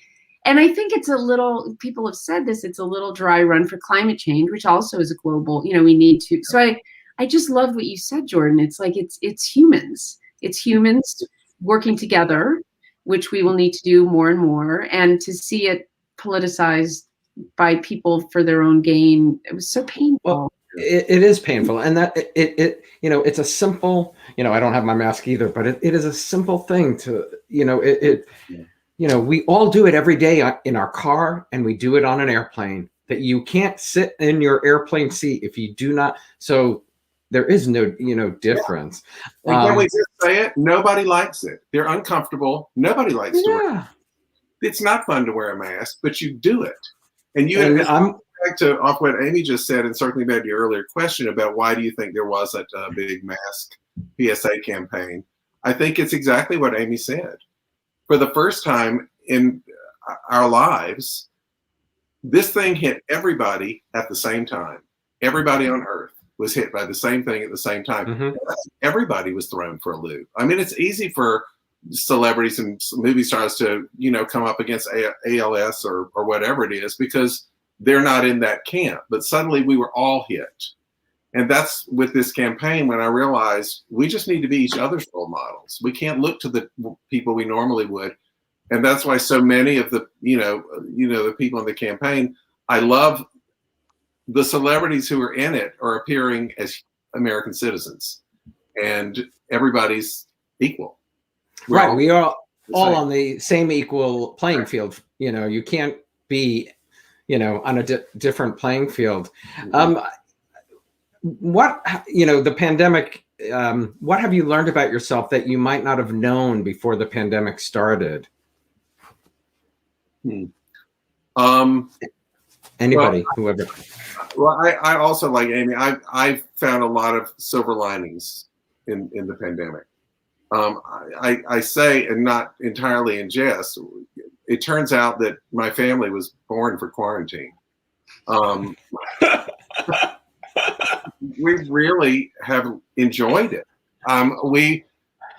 I think it's a little, people have said this, it's a little dry run for climate change, which also is a global, we need to. So I just love what you said, Jordan. It's like, it's humans. It's humans working together, which we will need to do more and more. And to see it politicized by people for their own gain, it was so painful. Well, it is painful, and that it's a simple, I don't have my mask either, but it is a simple thing to, we all do it every day in our car, and we do it on an airplane, that you can't sit in your airplane seat if you do not. So there is no, difference. And can we just say it? Nobody likes it. They're uncomfortable. Nobody likes to wear it. It's not fun to wear a mask, but you do it. And I'm back to off what Amy just said, and circling back to your earlier question about why do you think there was such a big mask PSA campaign? I think it's exactly what Amy said. For the first time in our lives, this thing hit everybody at the same time. Everybody on Earth was hit by the same thing at the same time. Mm-hmm. Everybody was thrown for a loop. I mean, it's easy for celebrities and movie stars to come up against ALS or whatever it is, because they're not in that camp, but suddenly we were all hit. And that's with this campaign, when I realized we just need to be each other's role models. We can't look to the people we normally would. And that's why so many of the the people in the campaign, I love the celebrities who are in it are appearing as American citizens, and everybody's equal. Right, we are all on the same equal playing field. You can't be, on a different playing field. What the pandemic? What have you learned about yourself that you might not have known before the pandemic started? Anybody, whoever. Well, I also, like Amy, I found a lot of silver linings in the pandemic. I say, and not entirely in jest, it turns out that my family was born for quarantine. We really have enjoyed it.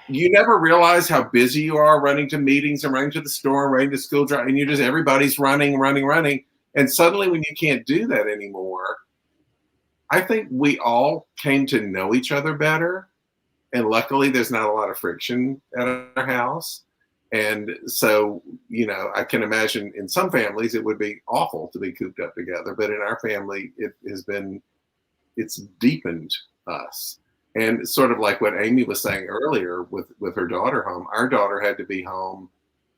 You never realize how busy you are running to meetings and running to the store and running to school, and everybody's running. And suddenly when you can't do that anymore, I think we all came to know each other better. And luckily there's not a lot of friction at our house. And so, I can imagine in some families it would be awful to be cooped up together, but in our family it's deepened us. And sort of like what Amy was saying earlier with her daughter home, our daughter had to be home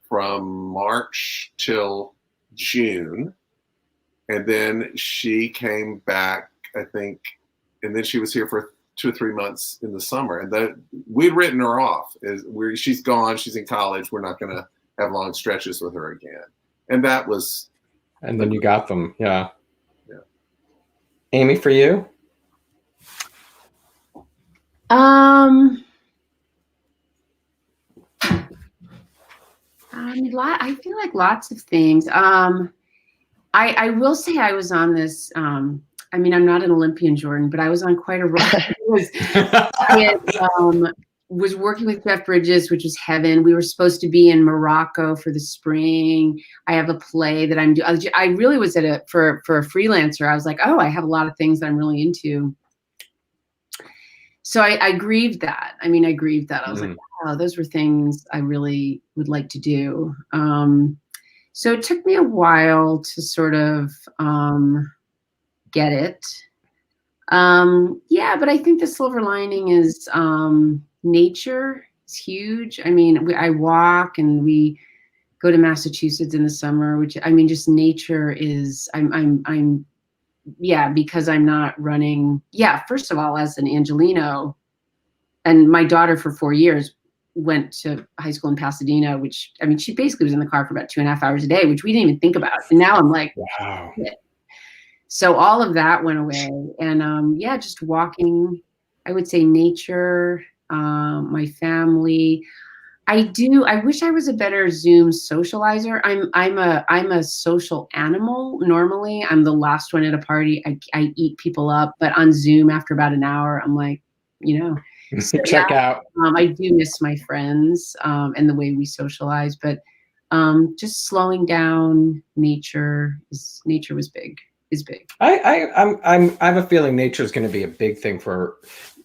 from March till June. And then she came back, I think, and then she was here for 2 or 3 months in the summer. And we'd written her off. She's gone, she's in college, we're not going to have long stretches with her again. And that was. And then you got them, yeah. Amy, for you? I feel like lots of things. I will say I was on this. I'm not an Olympian, Jordan, but I was on quite a ride. I was working with Jeff Bridges, which was heaven. We were supposed to be in Morocco for the spring. I have a play that I'm doing. I really was for a freelancer. I was like, oh, I have a lot of things that I'm really into. So I grieved that. I was like, wow, those were things I really would like to do. So it took me a while to sort of get it. But I think the silver lining is nature is huge. I walk and we go to Massachusetts in the summer, which just nature is, because I'm not running. Yeah, first of all, as an Angelino, and my daughter for 4 years went to high school in Pasadena, which, she basically was in the car for about 2.5 hours a day, which we didn't even think about. And now I'm like, wow. So all of that went away. And just walking, I would say nature, my family. I wish I was a better Zoom socializer. I'm a social animal. Normally I'm the last one at a party. I eat people up, but on Zoom after about an hour, I'm like, check out. I do miss my friends and the way we socialize, but just slowing down. Nature was big. Is big. I have a feeling nature is going to be a big thing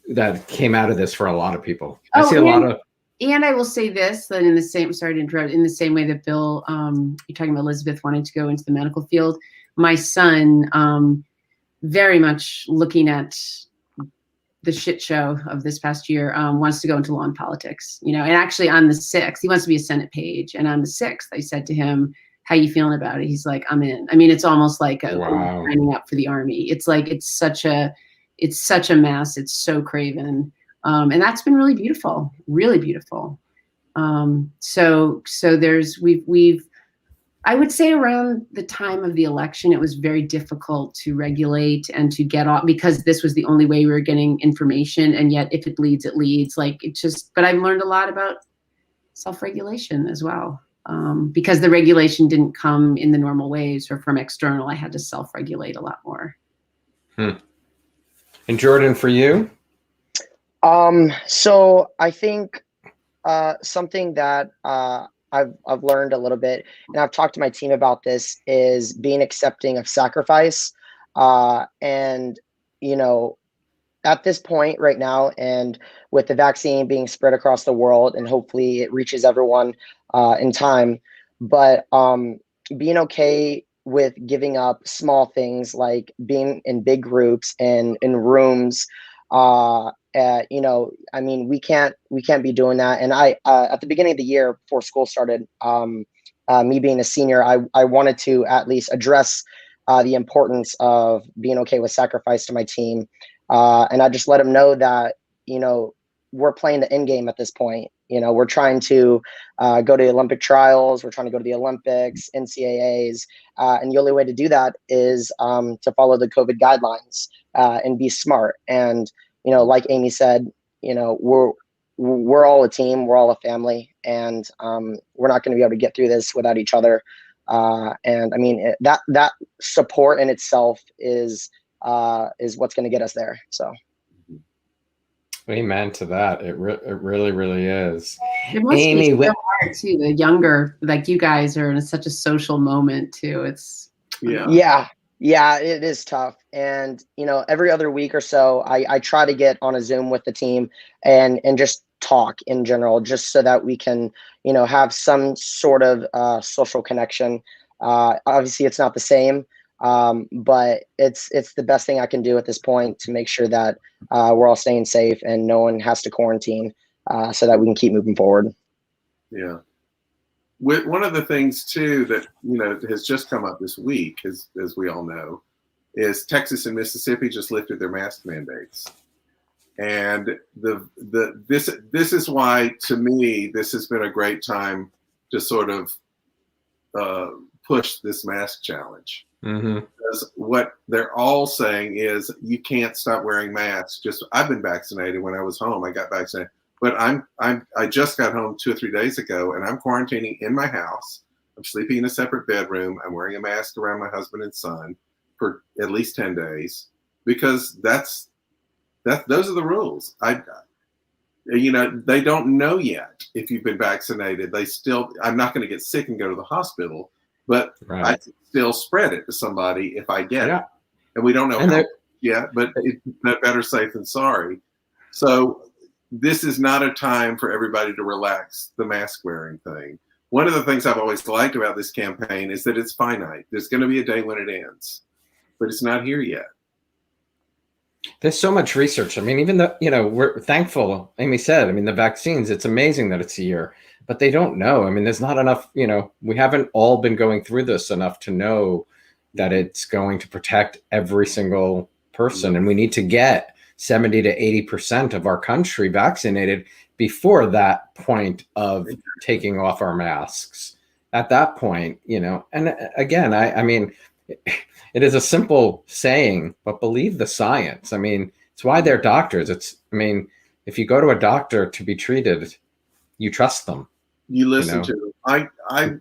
that came out of this for a lot of people. I see a lot of. And I will say this, that sorry to interrupt, in the same way that Bill, you're talking about Elizabeth wanting to go into the medical field. My son, very much looking at the shit show of this past year, wants to go into law and politics, and actually on the 6th, he wants to be a Senate page. And on the 6th, I said to him, how you feeling about it? He's like, I'm in. It's almost like signing up for the army. It's like, it's such a mess. It's so craven. And that's been really beautiful, really beautiful. So we've, I would say around the time of the election, it was very difficult to regulate and to get off, because this was the only way we were getting information. And yet if it leads, it leads. But I've learned a lot about self-regulation as well. Because the regulation didn't come in the normal ways or from external, I had to self-regulate a lot more. And Jordan, for you? So I think something that I've learned a little bit, and I've talked to my team about this, is being accepting of sacrifice. And at this point right now, and with the vaccine being spread across the world, and hopefully it reaches everyone in time, but being okay with giving up small things like being in big groups and in rooms. We can't be doing that. And I at the beginning of the year, before school started, me being a senior, I wanted to at least address the importance of being okay with sacrifice to my team. And I just let them know that, we're playing the end game at this point. We're trying to go to the Olympic trials. We're trying to go to the Olympics, NCAAs. And the only way to do that is to follow the COVID guidelines and be smart. And, like Amy said, we're all a team. We're all a family. And we're not going to be able to get through this without each other. That support in itself is what's going to get us there. So. Amen to that. It really, really is. It must be so hard too. The younger, like you guys, are in such a social moment too. It's Yeah, it is tough. And, you know, every other week or so, I try to get on a Zoom with the team and just talk in general, just so that we can, you know, have some sort of social connection. Obviously, it's not the same, but it's the best thing I can do at this point to make sure that we're all staying safe and no one has to quarantine, so that we can keep moving forward. Yeah. One of the things too that, you know, has just come up this week, as we all know, is Texas and Mississippi just lifted their mask mandates, and this is why, to me, this has been a great time to sort of push this mask challenge. Because what they're all saying is you can't stop wearing masks. I've been vaccinated when I was home. I got vaccinated. But I just got home 2 or 3 days ago, and I'm quarantining in my house. I'm sleeping in a separate bedroom. I'm wearing a mask around my husband and son for at least 10 days because those are the rules. You know, they don't know yet if you've been vaccinated. I'm not going to get sick and go to the hospital, but I can still spread it to somebody if I get it. And we don't know how yet, but it's better safe than sorry. So this is not a time for everybody to relax the mask wearing thing. One of the things I've always liked about this campaign is that it's finite. There's going to be a day when it ends, but it's not here yet. There's so much research. I mean, even though, you know, we're thankful, Amy said, I mean, the vaccines, it's amazing that it's a year, but they don't know. I mean, there's not enough, you know, we haven't all been going through this enough to know that it's going to protect every single person. And we need to get 70 to 80% of our country vaccinated before that point of taking off our masks. At that point, you know, and again, I mean, it is a simple saying, but believe the science. I mean, it's why they're doctors. I mean, if you go to a doctor to be treated, you trust them. You listen to them. I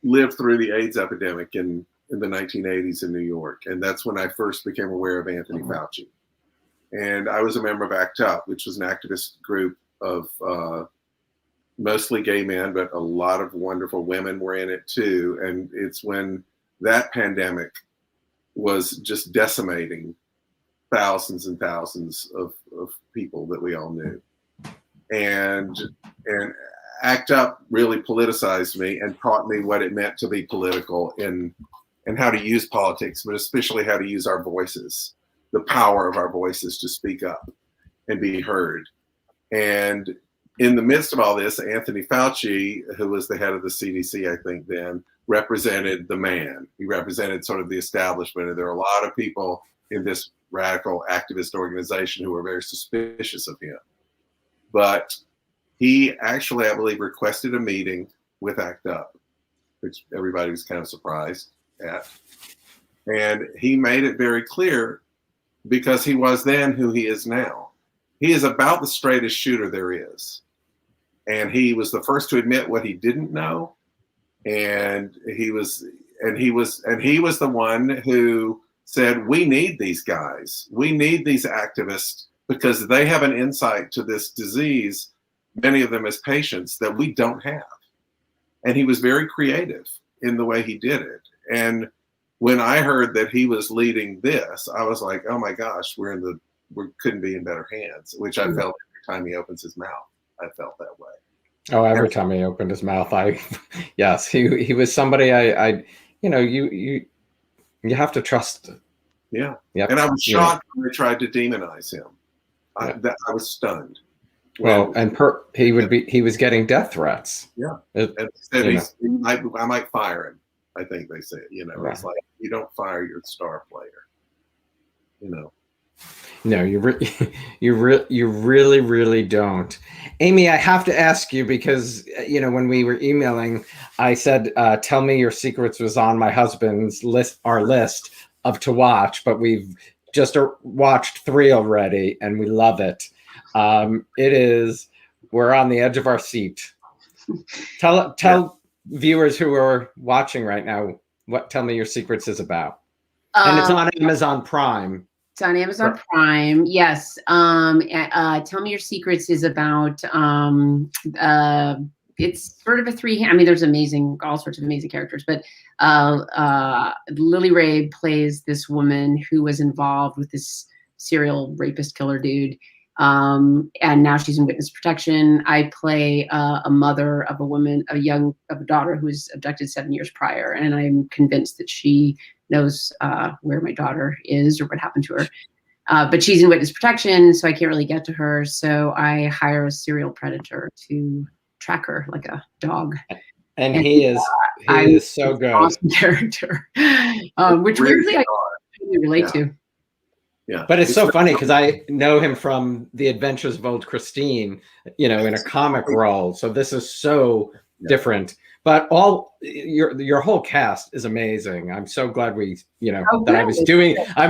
lived through the AIDS epidemic in the 1980s in New York, and that's when I first became aware of Anthony Fauci. And I was a member of ACT UP, which was an activist group of mostly gay men, but a lot of wonderful women were in it too. And it's when that pandemic was just decimating thousands and thousands of people that we all knew. And ACT UP really politicized me and taught me what it meant to be political and how to use politics, but especially how to use our voices. The power of our voices to speak up and be heard. And in the midst of all this, Anthony Fauci, who was the head of the CDC, I think then, represented the man. He represented sort of the establishment. And there are a lot of people in this radical activist organization who were very suspicious of him. But he actually, I believe, requested a meeting with ACT UP, which everybody was kind of surprised at. And he made it very clear, because he was then who he is now. He is about the straightest shooter there is. And he was the first to admit what he didn't know. And he was the one who said, we need these guys. We need these activists because they have an insight to this disease, many of them as patients, that we don't have. And he was very creative in the way he did it. And when I heard that he was leading this, I was like, oh my gosh, we couldn't be in better hands, which I felt every time he opens his mouth. I felt that way. Oh, every time he opened his mouth, yes, he was somebody I you know, you have to trust. Yeah. And I was shocked when they tried to demonize him. I was stunned. Well, and he was getting death threats. Yeah. And they said I might fire him. I think they said, you know, it's like, you don't fire your star player, you know. No, you really, really don't. Amy, I have to ask you because, you know, when we were emailing, I said, tell me your secrets was on my husband's list, our list of to watch, but we've just watched 3 already and we love it. We're on the edge of our seat. Tell viewers who are watching right now what Tell Me Your Secrets is about. And it's on Amazon Prime. It's on Amazon Prime. Yes. Tell Me Your Secrets is about it's sort of a I mean, there's all sorts of amazing characters, but Lily Rabe plays this woman who was involved with this serial rapist killer dude. And now she's in witness protection. I play a mother of a daughter who was abducted 7 years prior. And I'm convinced that she knows where my daughter is or what happened to her. But she's in witness protection, so I can't really get to her. So I hire a serial predator to track her like a dog. And he is so good. Awesome character, which weirdly I really relate to. Yeah. But it's so funny because I know him from The Adventures of Old Christine, in a comic role. So this is so different. But your whole cast is amazing. I'm so glad I'm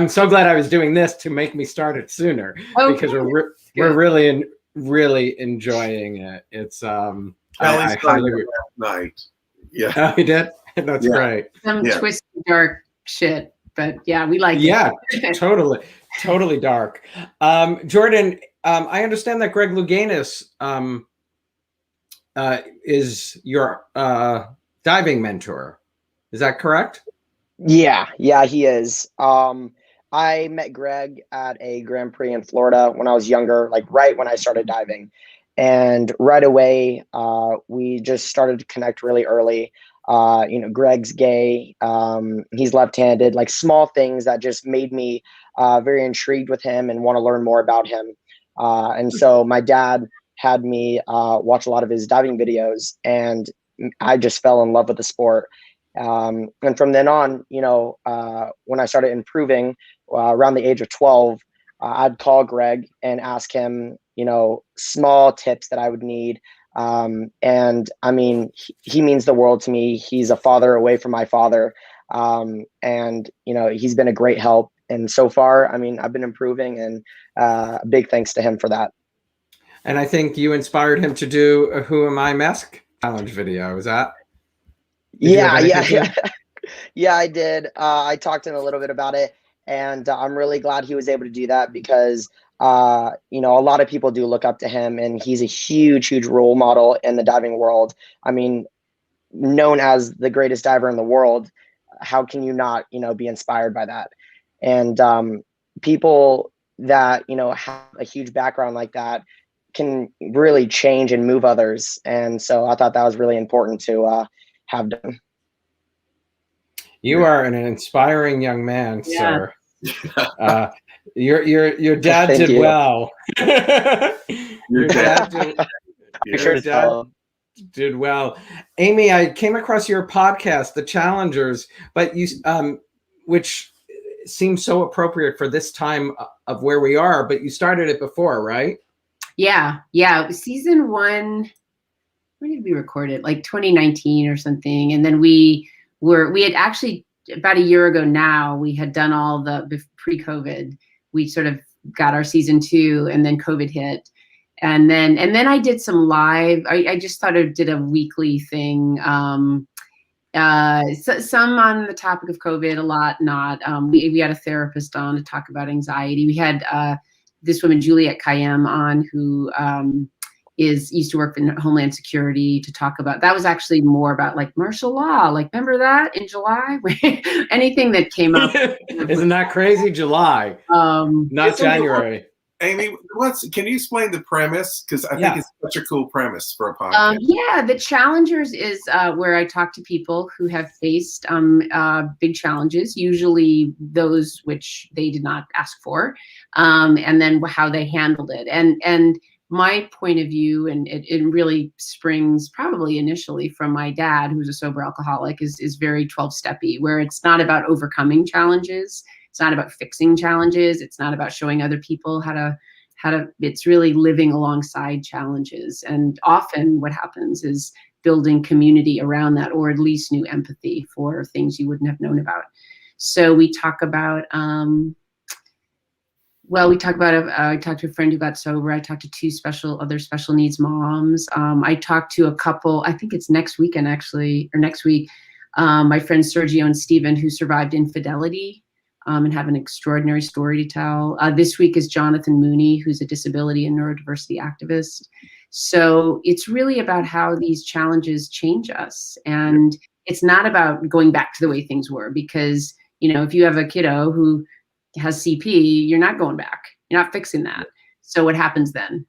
so glad I was doing this to make me start it sooner because we're really enjoying it. It's I highly last night. Yeah. Oh, you did? That's great. Some twisty dark shit, but yeah, we like it. Yeah, totally dark. Jordan, I understand that Greg Louganis is your diving mentor. Is that correct? Yeah, he is. I met Greg at a Grand Prix in Florida when I was younger, like right when I started diving. And right away, we just started to connect really early. Greg's gay, he's left-handed, like small things that just made me very intrigued with him and want to learn more about him. And so my dad had me watch a lot of his diving videos, and I just fell in love with the sport. And from then on, when I started improving around the age of 12, I'd call Greg and ask him, small tips that I would need. And I mean, he means the world to me. He's a father away from my father. And he's been a great help. And so far, I mean, I've been improving, and a big thanks to him for that. And I think you inspired him to do a Who Am I Mask challenge video. Is that? Yeah, I did. I talked to him a little bit about it, and I'm really glad he was able to do that because, a lot of people do look up to him, and he's a huge role model in the diving world. I mean, known as the greatest diver in the world, how can you not, be inspired by that? And people that, have a huge background like that can really change and move others. And so I thought that was really important to have done. You are an inspiring young man, sir. Your dad did well. Your dad did well. Amy, I came across your podcast, The Challengers, but you which seems so appropriate for this time of where we are, but you started it before, right? Yeah. Season 1, when did we record it? Like 2019 or something. And then we had actually about a year ago now, we had done all the pre-COVID. We sort of got our season 2, and then COVID hit. And then I did some live, I just did a weekly thing. Some on the topic of COVID, a lot not. We had a therapist on to talk about anxiety. We had this woman, Juliette Kayyem, on, who used to work in Homeland Security, to talk about, that was actually more about like martial law. Like, remember that in July? Anything that came up. Isn't that crazy? July, not January. Amy, can you explain the premise? Because I think it's such a cool premise for a podcast. The Challengers is where I talk to people who have faced big challenges, usually those which they did not ask for, and then how they handled it. And my point of view, and it really springs probably initially from my dad, who's a sober alcoholic, is very 12-steppy, where it's not about overcoming challenges. It's not about fixing challenges. It's not about showing other people how to, it's really living alongside challenges. And often what happens is building community around that, or at least new empathy for things you wouldn't have known about. So we talk about, I talked to a friend who got sober. I talked to 2 other special needs moms. I talked to a couple, I think it's next week, my friends Sergio and Steven, who survived infidelity. And have an extraordinary story to tell. This week is Jonathan Mooney, who's a disability and neurodiversity activist. So it's really about how these challenges change us. And it's not about going back to the way things were, because, you know, if you have a kiddo who has CP, you're not going back. You're not fixing that. So what happens then?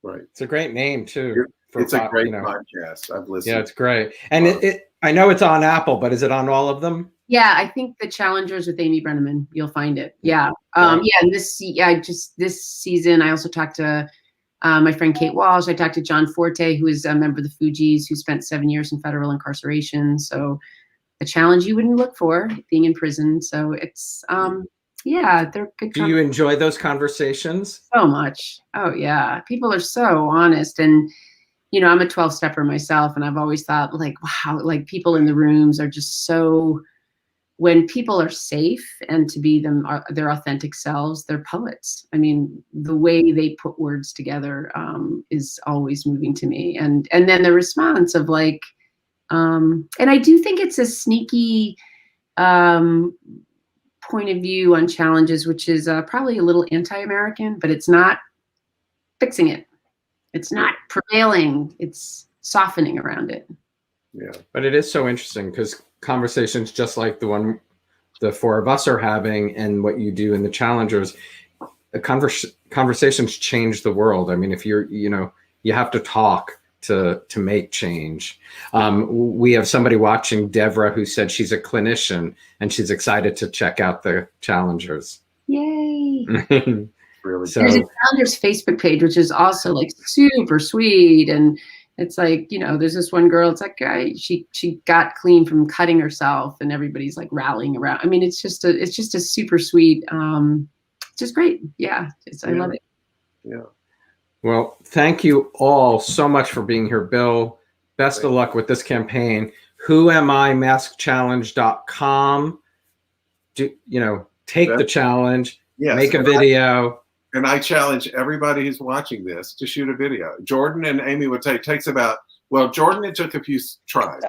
Right. It's a great name too. It's a great podcast. I've listened. Yeah, it's great. And I know it's on Apple, but is it on all of them? Yeah, I think The Challengers with Amy Brenneman, you'll find it. Yeah. And this season, I also talked to my friend Kate Walsh. I talked to John Forte, who is a member of the Fugees, who spent 7 years in federal incarceration. So a challenge you wouldn't look for, being in prison. So it's, they're good. Do you enjoy those conversations? So much. Oh yeah. People are so honest. And, you know, I'm a 12-stepper myself, and I've always thought, like, wow, like people in the rooms are just so, when people are safe and to be their authentic selves, they're poets. I mean, the way they put words together is always moving to me. And then the response of like, and I do think it's a sneaky point of view on challenges, which is probably a little anti-American, but it's not fixing it. It's not prevailing. It's softening around it. Yeah. But it is so interesting because conversations just like the one the four of us are having and what you do in the Challengers, conversations change the world. I mean, if you're, you know, you have to talk to make change. We have somebody watching, Devra, who said she's a clinician and she's excited to check out the Challengers. Yay. Really? So, there's a Challengers Facebook page, which is also like super sweet. And it's like, you know, there's this one girl, it's like, she got clean from cutting herself and everybody's like rallying around. I mean, it's just a super sweet, just great. Yeah. I love it. Yeah. Well, thank you all so much for being here, Bill. Best of luck with this campaign. WhoAmIMaskChallenge.com. Take the challenge, make a video. And I challenge everybody who's watching this to shoot a video. Jordan and Amy would takes about, well, Jordan, it took a few tries.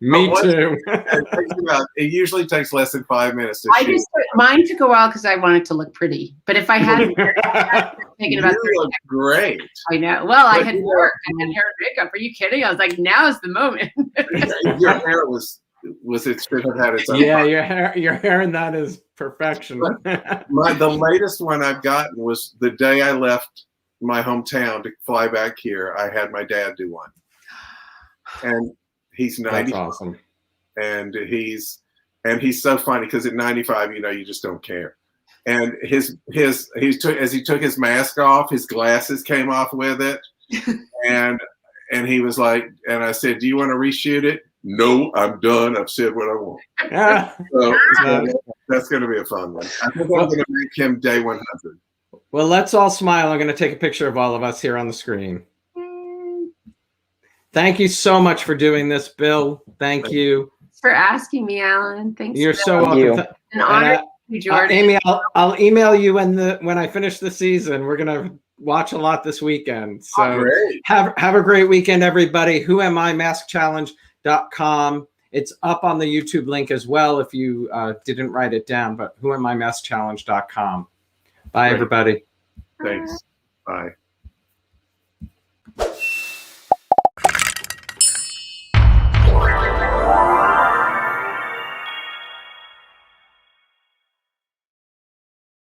Me too. It usually takes less than 5 minutes to shoot. Mine took a while because I wanted to look pretty. But if I hadn't, thinking about you look great. I know. Well, I had work. I had hair and makeup. Are you kidding? I was like, now's the moment. Your hair was it should have had its own. Yeah, your hair in that is perfection. The latest one I've gotten was the day I left my hometown to fly back here. I had my dad do one, and he's 90. That's awesome. And he's so funny because at 95, you know, you just don't care. And as he took his mask off, his glasses came off with it, and he was like, and I said, "Do you want to reshoot it?" No, I'm done. I've said what I want. So that's going to be a fun one. I think I'm going to make him day 100. Well, let's all smile. I'm going to take a picture of all of us here on the screen. Thank you so much for doing this, Bill. Thank you. Thanks for asking me, Alan. Thanks. You're so welcome. An honor, Jordan. Amy, I'll email you when I finish the season. We're going to watch a lot this weekend. So have a great weekend, everybody. WhoAmIMaskChallenge.com. It's up on the YouTube link as well if you didn't write it down, but WhoAmIMaskChallenge.com. Bye, everybody. Thanks. Bye.